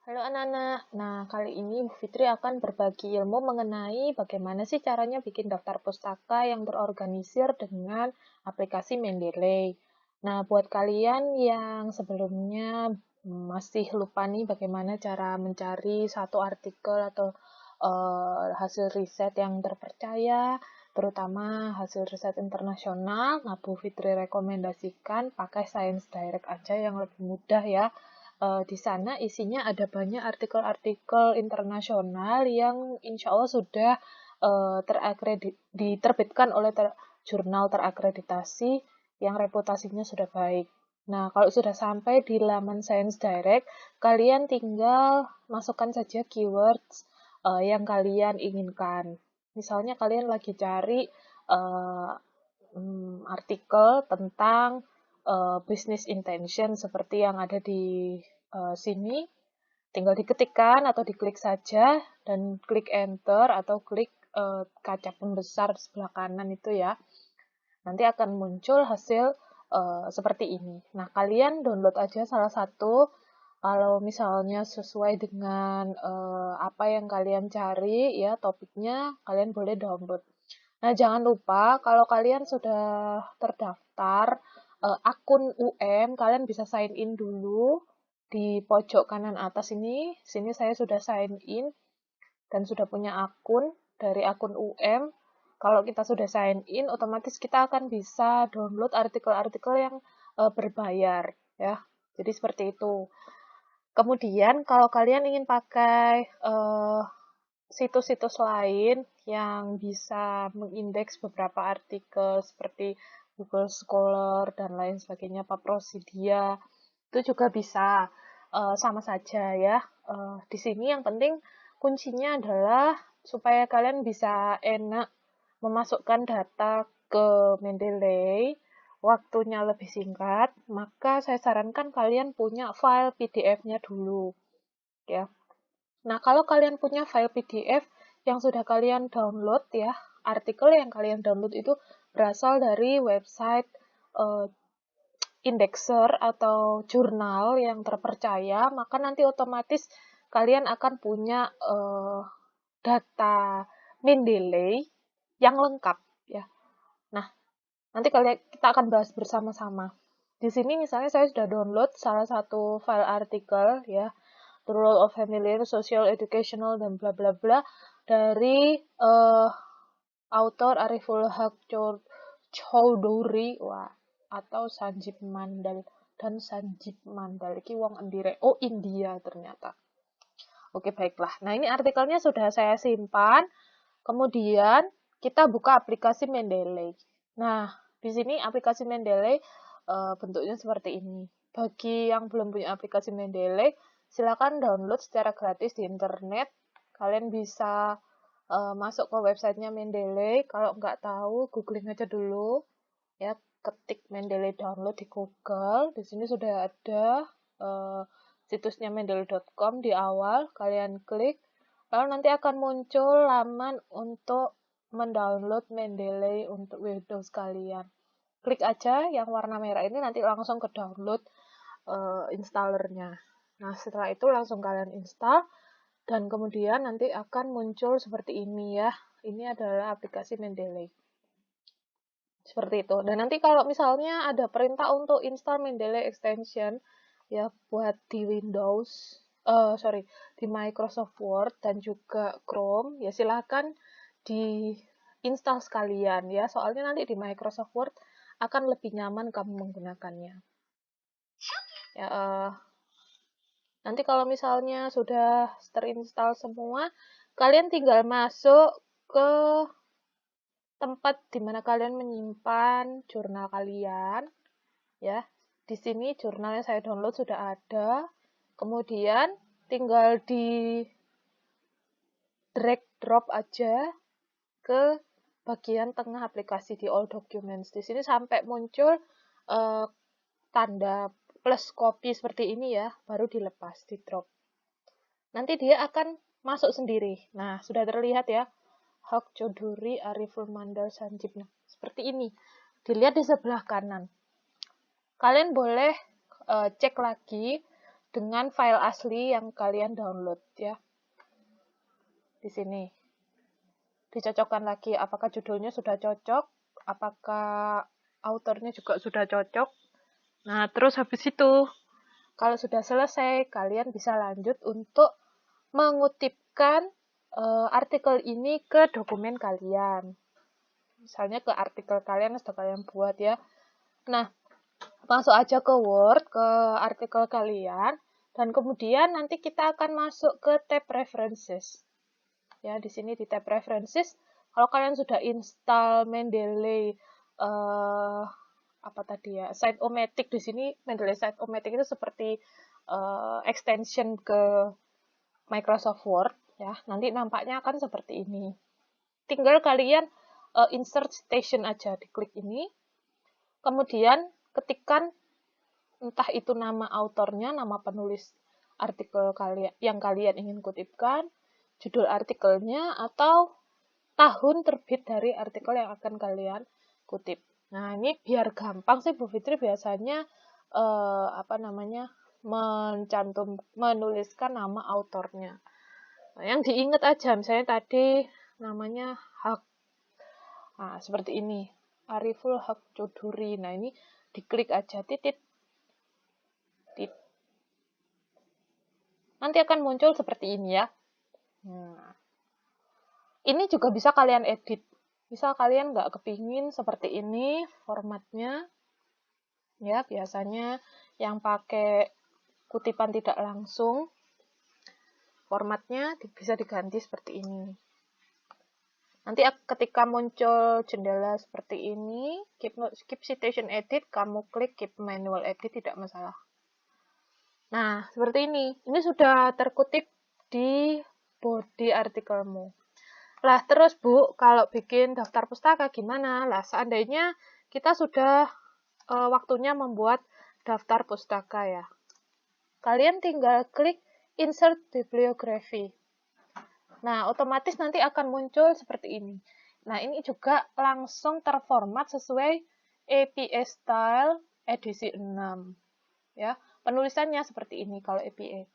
Halo anak-anak, nah kali ini Bu Fitri akan berbagi ilmu mengenai bagaimana sih caranya bikin daftar pustaka yang terorganisir dengan aplikasi Mendeley. Nah, buat kalian yang sebelumnya masih lupa nih bagaimana cara mencari satu artikel atau hasil riset yang terpercaya, terutama hasil riset internasional, nah Bu Fitri rekomendasikan pakai Science Direct aja yang lebih mudah ya. Di sana isinya ada banyak artikel-artikel internasional yang insya Allah sudah diterbitkan oleh jurnal terakreditasi yang reputasinya sudah baik. Nah, kalau sudah sampai di laman Science Direct, kalian tinggal masukkan saja keywords yang kalian inginkan. Misalnya kalian lagi cari uh, artikel tentang business intention seperti yang ada di sini, tinggal diketikkan atau diklik saja dan klik enter atau klik kaca pembesar sebelah kanan itu ya. Nanti akan muncul hasil seperti ini. Nah, kalian download aja salah satu. Kalau misalnya sesuai dengan apa yang kalian cari ya topiknya, kalian boleh download. Nah, jangan lupa kalau kalian sudah terdaftar akun UM, kalian bisa sign in dulu di pojok kanan atas ini. Sini saya sudah sign in dan sudah punya akun dari akun UM. Kalau kita sudah sign in, otomatis kita akan bisa download artikel-artikel yang berbayar ya. Jadi seperti itu. Kemudian kalau kalian ingin pakai situs-situs lain yang bisa mengindeks beberapa artikel seperti Google Scholar dan lain sebagainya, Paprosia, itu juga bisa. Sama saja ya. Di sini yang penting kuncinya adalah supaya kalian bisa enak memasukkan data ke Mendeley, waktunya lebih singkat, maka saya sarankan kalian punya file PDF-nya dulu ya. Nah, kalau kalian punya file PDF yang sudah kalian download ya, artikel yang kalian download itu berasal dari website uh, indexer atau jurnal yang terpercaya, maka nanti otomatis kalian akan punya data Mendeley yang lengkap ya. Nah, nanti kita akan bahas bersama-sama. Di sini misalnya saya sudah download salah satu file artikel ya, The Role of Family, Social, Educational, dan bla bla bla dari author Ariful Haq Chowdhury atau Sanjeev Mandal dan Sanjeev Mandal iki wong endire. Oh, India ternyata. Oke, baiklah. Nah, ini artikelnya sudah saya simpan. Kemudian kita buka aplikasi Mendeley. Nah, di sini aplikasi Mendeley bentuknya seperti ini. Bagi yang belum punya aplikasi Mendeley, silakan download secara gratis di internet. Kalian bisa masuk ke websitenya Mendeley. Kalau nggak tahu, googling aja dulu. Ya, ketik Mendeley download di Google. Di sini sudah ada situsnya mendeley.com di awal. Kalian klik. Lalu nanti akan muncul laman untuk mendownload Mendeley untuk Windows kalian. Klik aja yang warna merah ini nanti langsung ke download installernya. Nah, setelah itu langsung kalian install dan kemudian nanti akan muncul seperti ini ya. Ini adalah aplikasi Mendeley. Seperti itu. Dan nanti kalau misalnya ada perintah untuk install Mendeley extension ya buat di Windows, di Microsoft Word dan juga Chrome, ya silahkan di install sekalian ya. Soalnya nanti di Microsoft Word akan lebih nyaman kamu menggunakannya. Ya, nanti kalau misalnya sudah terinstall semua, kalian tinggal masuk ke tempat di mana kalian menyimpan jurnal kalian ya. Di sini jurnal yang saya download sudah ada. Kemudian tinggal di drag drop aja ke bagian tengah aplikasi di all documents. Di sini sampai muncul tanda plus copy seperti ini ya, baru dilepas, di drop. Nanti dia akan masuk sendiri. Nah, sudah terlihat ya. Haq Chowdhury, Ariful Mandal, Sanjeev. Nah, seperti ini. Dilihat di sebelah kanan. Kalian boleh cek lagi dengan file asli yang kalian download ya. Di sini. Dicocokkan lagi apakah judulnya sudah cocok, apakah autornya juga sudah cocok. Nah, terus habis itu kalau sudah selesai, kalian bisa lanjut untuk mengutipkan artikel ini ke dokumen kalian. Misalnya ke artikel kalian yang sudah kalian buat ya. Nah, masuk aja ke Word, ke artikel kalian, dan kemudian nanti kita akan masuk ke tab References. Ya, di sini di tab References, kalau kalian sudah install Mendeley Site-O-Matic di sini, Mendeley Site-O-Matic itu seperti extension ke Microsoft Word ya. Nanti nampaknya akan seperti ini. Tinggal kalian insert citation aja, diklik ini. Kemudian ketikkan entah itu nama autornya, nama penulis artikel kalian yang kalian ingin kutipkan, judul artikelnya, atau tahun terbit dari artikel yang akan kalian kutip. Nah, ini biar gampang sih Bu Fitri biasanya menuliskan nama autornya. Nah, yang diingat aja, misalnya tadi namanya Haq. Nah, seperti ini. Ariful Haq Chudhuri. Nah, ini diklik aja titik. Nanti akan muncul seperti ini ya. Nah, ini juga bisa kalian edit. Misal kalian nggak kepingin seperti ini formatnya, ya biasanya yang pakai kutipan tidak langsung, formatnya bisa diganti seperti ini. Nanti ketika muncul jendela seperti ini, keep citation edit, kamu klik keep manual edit, tidak masalah. Nah, seperti ini. Ini sudah terkutip di body artikelmu. Lah, terus Bu, kalau bikin daftar pustaka gimana? Lah, seandainya kita sudah waktunya membuat daftar pustaka ya. Kalian tinggal klik Insert Bibliography. Nah, otomatis nanti akan muncul seperti ini. Nah, ini juga langsung terformat sesuai APA Style edisi 6. Ya, penulisannya seperti ini kalau APA.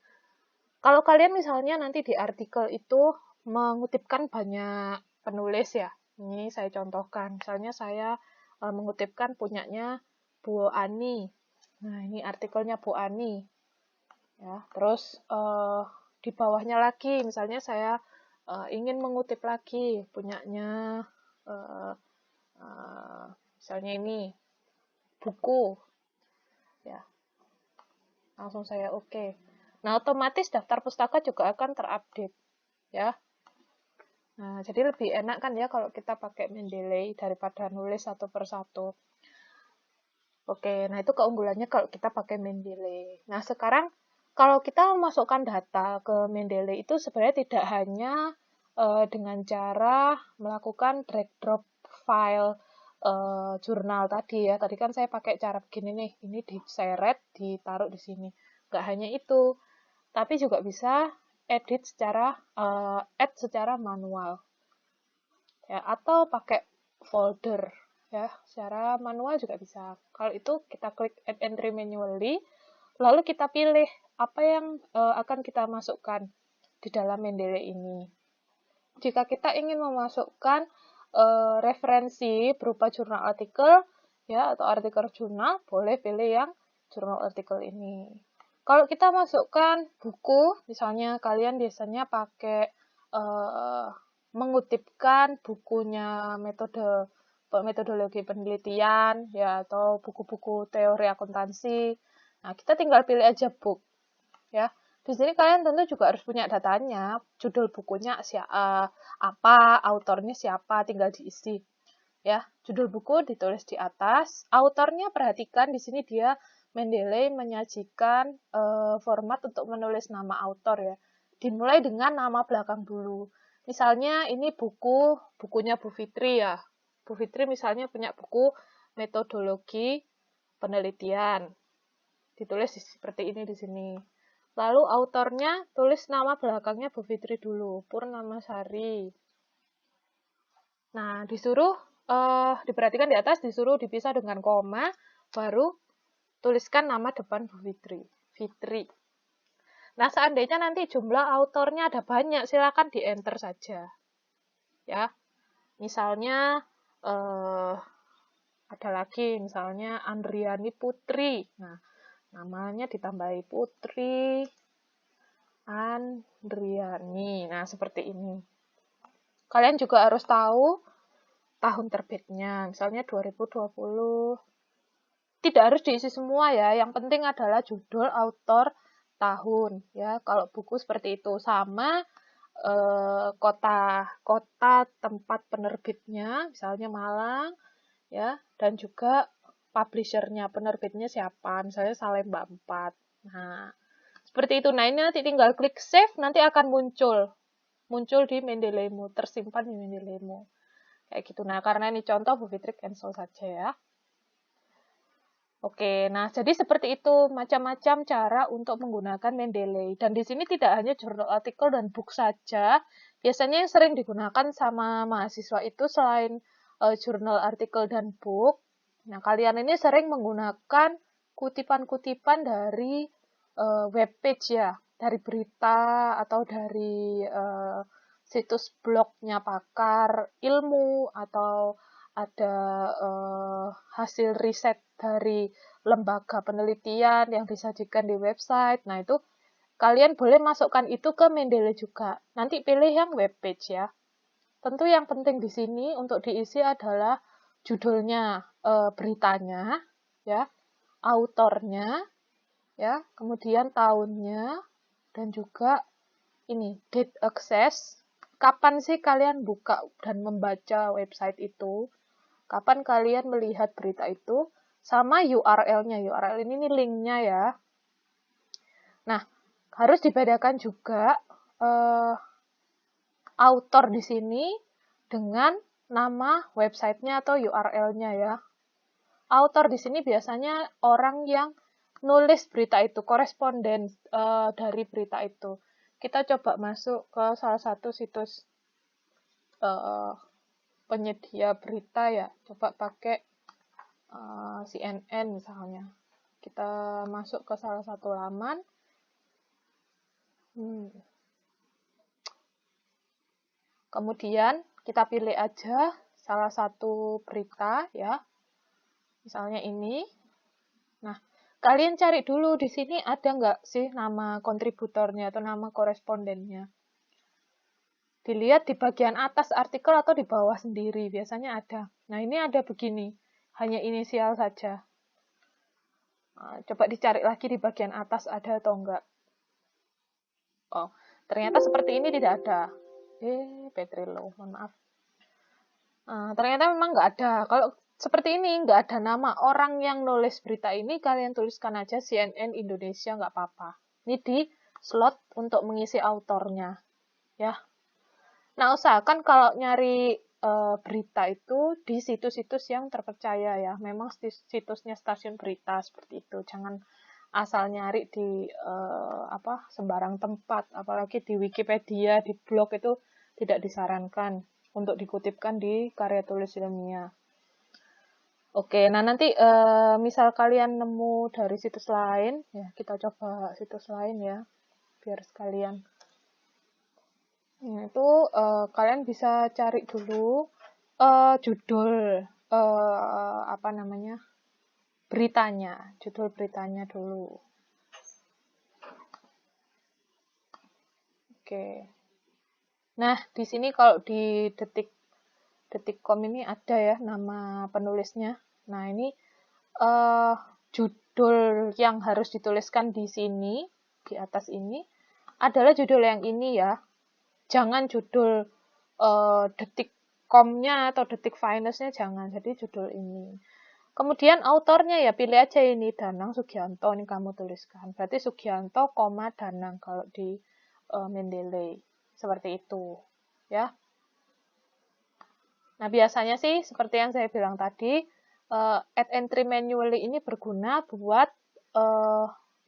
Kalau kalian misalnya nanti di artikel itu mengutipkan banyak penulis ya. Ini saya contohkan. Misalnya saya mengutipkan punyanya Bu Ani. Nah, ini artikelnya Bu Ani. Ya, terus di bawahnya lagi misalnya saya ingin mengutip lagi punyanya misalnya ini buku. Ya. Langsung saya oke. Nah, otomatis daftar pustaka juga akan terupdate. Ya. Nah, jadi lebih enak kan ya kalau kita pakai Mendeley daripada nulis satu persatu. Oke, nah itu keunggulannya kalau kita pakai Mendeley. Nah, sekarang kalau kita memasukkan data ke Mendeley itu sebenarnya tidak hanya dengan cara melakukan drag drop file jurnal tadi ya. Tadi kan saya pakai cara begini nih, ini diseret, ditaruh di sini. Nggak hanya itu, tapi juga bisa edit add secara manual. Ya, atau pakai folder ya, secara manual juga bisa. Kalau itu kita klik add entry manually, lalu kita pilih apa yang akan kita masukkan di dalam Mendeley ini. Jika kita ingin memasukkan referensi berupa jurnal artikel ya atau artikel jurnal, boleh pilih yang jurnal artikel ini. Kalau kita masukkan buku, misalnya kalian biasanya pakai mengutipkan bukunya metodologi penelitian ya atau buku-buku teori akuntansi. Nah, kita tinggal pilih aja book ya. Di sini kalian tentu juga harus punya datanya, judul bukunya apa, autornya siapa, tinggal diisi. Ya, judul buku ditulis di atas, autornya perhatikan di sini dia Mendeley menyajikan format untuk menulis nama autor ya. Dimulai dengan nama belakang dulu. Misalnya ini bukunya Bu Fitri ya. Bu Fitri misalnya punya buku metodologi penelitian. Ditulis seperti ini di sini. Lalu autornya tulis nama belakangnya Bu Fitri dulu, Purnamasari. Nah, disuruh diperhatikan di atas disuruh dipisah dengan koma, baru tuliskan nama depan Bu Fitri. Fitri. Nah, seandainya nanti jumlah autornya ada banyak, silakan di-enter saja. Ya. Misalnya ada lagi misalnya Andriani Putri. Nah, namanya ditambahi Putri Andriani. Nah, seperti ini. Kalian juga harus tahu tahun terbitnya. Misalnya 2020. Tidak harus diisi semua ya. Yang penting adalah judul, autor, tahun ya. Kalau buku seperti itu sama kota tempat penerbitnya, misalnya Malang ya, dan juga publishernya, penerbitnya siapa, misalnya Salemba 4. Nah, seperti itu. Nah, ini nanti tinggal klik save, nanti akan muncul di Mendeleymo, tersimpan di Mendeleymo. Kayak gitu. Nah, karena ini contoh, Bu Fitri cancel saja ya. Oke, nah jadi seperti itu macam-macam cara untuk menggunakan Mendeley. Dan di sini tidak hanya jurnal artikel dan book saja. Biasanya yang sering digunakan sama mahasiswa itu selain jurnal artikel dan book. Nah, kalian ini sering menggunakan kutipan-kutipan dari webpage ya, dari berita atau dari situs blognya pakar ilmu atau ada hasil riset dari lembaga penelitian yang disajikan di website. Nah, itu kalian boleh masukkan itu ke Mendeley juga. Nanti pilih yang webpage ya. Tentu yang penting di sini untuk diisi adalah judulnya, beritanya, ya, autornya, ya, kemudian tahunnya, dan juga ini date access. Kapan sih kalian buka dan membaca website itu? Kapan kalian melihat berita itu, sama URL-nya. URL ini link-nya ya. Nah, harus dibedakan juga author di sini dengan nama website-nya atau URL-nya ya. Author di sini biasanya orang yang nulis berita itu, koresponden dari berita itu. Kita coba masuk ke salah satu situs penyedia berita ya, coba pakai CNN misalnya. Kita masuk ke salah satu laman. Kemudian kita pilih aja salah satu berita ya. Misalnya ini. Nah, kalian cari dulu di sini ada nggak sih nama kontributornya atau nama korespondennya. Dilihat di bagian atas artikel atau di bawah sendiri, biasanya ada. Nah, ini ada begini, hanya inisial saja. Nah, coba dicari lagi di bagian atas ada atau enggak. Oh, ternyata seperti ini tidak ada. Petrilo, mohon maaf. Nah, ternyata memang enggak ada. Kalau seperti ini, enggak ada nama orang yang nulis berita ini, kalian tuliskan aja CNN Indonesia, enggak apa-apa. Ini di slot untuk mengisi autornya. Ya. Nah, usahakan kalau nyari berita itu di situs-situs yang terpercaya ya. Memang situsnya stasiun berita seperti itu. Jangan asal nyari di sembarang tempat, apalagi di Wikipedia, di blog itu tidak disarankan untuk dikutipkan di karya tulis ilmiah. Oke, nah nanti misal kalian nemu dari situs lain, ya kita coba situs lain ya, biar sekalian. Nah, itu kalian bisa cari dulu judul beritanya, judul beritanya dulu. Oke. Nah, di sini kalau di detik.com ini ada ya nama penulisnya. Nah, ini judul yang harus dituliskan di sini, di atas ini, adalah judul yang ini ya. Jangan judul detik.com-nya atau detik finance-nya jangan, jadi judul ini. Kemudian autornya ya pilih aja ini Danang Sugianto, ini kamu tuliskan. Berarti Sugianto, Danang kalau di Mendeley. Seperti itu. Ya. Nah, biasanya sih seperti yang saya bilang tadi, add entry manually ini berguna buat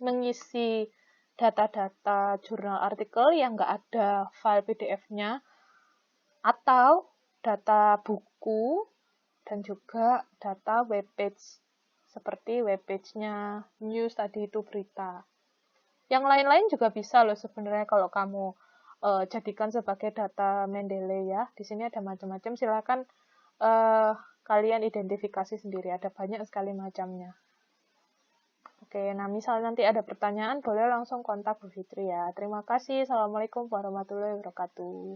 mengisi data-data jurnal artikel yang nggak ada file PDF-nya, atau data buku, dan juga data webpage, seperti webpage-nya news tadi itu berita. Yang lain-lain juga bisa loh sebenarnya kalau kamu jadikan sebagai data Mendeley ya. Di sini ada macam-macam, silakan kalian identifikasi sendiri, ada banyak sekali macamnya. Oke, nah misal nanti ada pertanyaan boleh langsung kontak Bu Fitri ya. Terima kasih. Assalamualaikum warahmatullahi wabarakatuh.